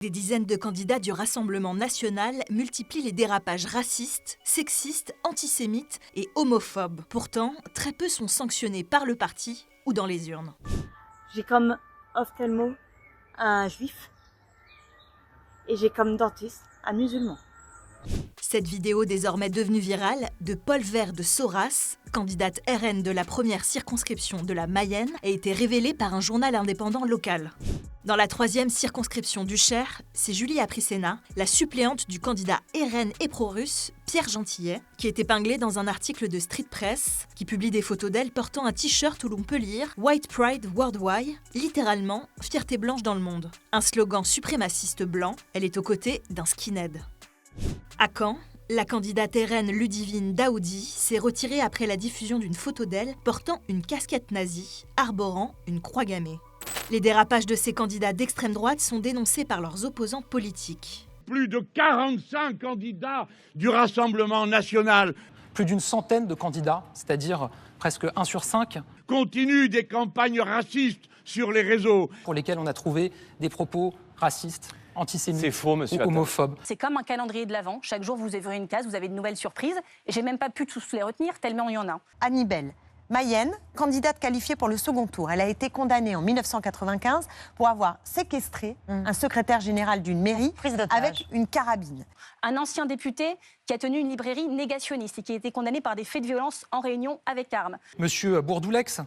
Des dizaines de candidats du Rassemblement national multiplient les dérapages racistes, sexistes, antisémites et homophobes. Pourtant, très peu sont sanctionnés par le parti ou dans les urnes. J'ai comme ophtalmo un juif et j'ai comme dentiste un musulman. Cette vidéo désormais devenue virale de Paul Vert de Sauras, candidate RN de la première circonscription de la Mayenne, a été révélée par un journal indépendant local. Dans la 3e circonscription du Cher, c'est Julie Apricena, la suppléante du candidat RN et pro-russe Pierre Gentillet, qui est épinglée dans un article de Street Press qui publie des photos d'elle portant un t-shirt où l'on peut lire « White Pride Worldwide », littéralement « Fierté blanche dans le monde ». Un slogan suprémaciste blanc, elle est aux côtés d'un skinhead. À Caen, la candidate RN Ludivine Daoudi s'est retirée après la diffusion d'une photo d'elle portant une casquette nazie, arborant une croix gammée. Les dérapages de ces candidats d'extrême droite sont dénoncés par leurs opposants politiques. Plus de 45 candidats du Rassemblement national. Plus d'une centaine de candidats, c'est-à-dire presque 1 sur 5, continuent des campagnes racistes sur les réseaux. Pour lesquels on a trouvé des propos racistes, antisémites ou homophobes. C'est comme un calendrier de l'Avent. Chaque jour, vous ouvrez une case, vous avez de nouvelles surprises. Et j'ai même pas pu tous les retenir, tellement il y en a. Annie Bell, Mayenne, candidate qualifiée pour le second tour. Elle a été condamnée en 1995 pour avoir séquestré un secrétaire général d'une mairie avec une carabine. Un ancien député qui a tenu une librairie négationniste et qui a été condamné par des faits de violence en réunion avec armes. Monsieur Bourdoulex,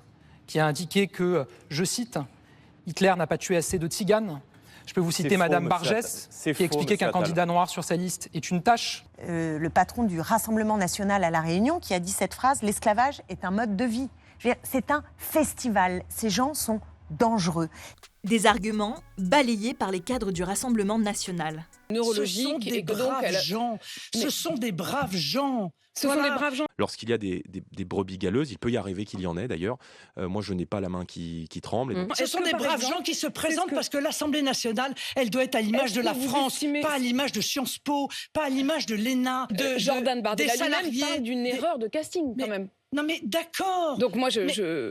qui a indiqué que, je cite, « Hitler n'a pas tué assez de tziganes ». Je peux vous citer Madame Bargès, qui a expliqué qu'un candidat noir sur sa liste est une tâche. Le patron du Rassemblement national à La Réunion qui a dit cette phrase, l'esclavage est un mode de vie. C'est un festival, ces gens sont dangereux. Des arguments balayés par les cadres du Rassemblement national. Neurologique, ce sont des braves gens. Ce sont des braves gens. Ce sont des braves gens. Lorsqu'il y a des brebis galeuses, il peut y arriver qu'il y en ait d'ailleurs. Moi, je n'ai pas la main qui tremble. Ce sont des braves gens qui se présentent parce que l'Assemblée nationale, elle doit être à l'image de la France, pas à l'image de Sciences Po, pas à l'image de l'ENA, Jordan Bardella lui-même parle d'une erreur de casting quand même. Non mais d'accord. Donc moi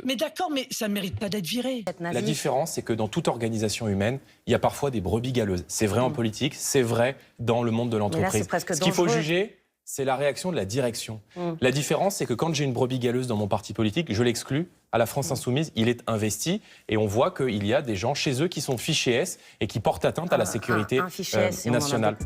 Mais d'accord, mais ça ne mérite pas d'être viré. La différence, c'est que dans toute organisation humaine, il y a parfois des brebis galeuses. C'est vrai en politique, c'est vrai dans le monde de l'entreprise. Ce qu'il faut juger, c'est la réaction de la direction. La différence, c'est que quand j'ai une brebis galeuse dans mon parti politique, je l'exclus. À la France Insoumise, il est investi et on voit qu'il y a des gens chez eux qui sont fichés S et qui portent atteinte à la sécurité nationale.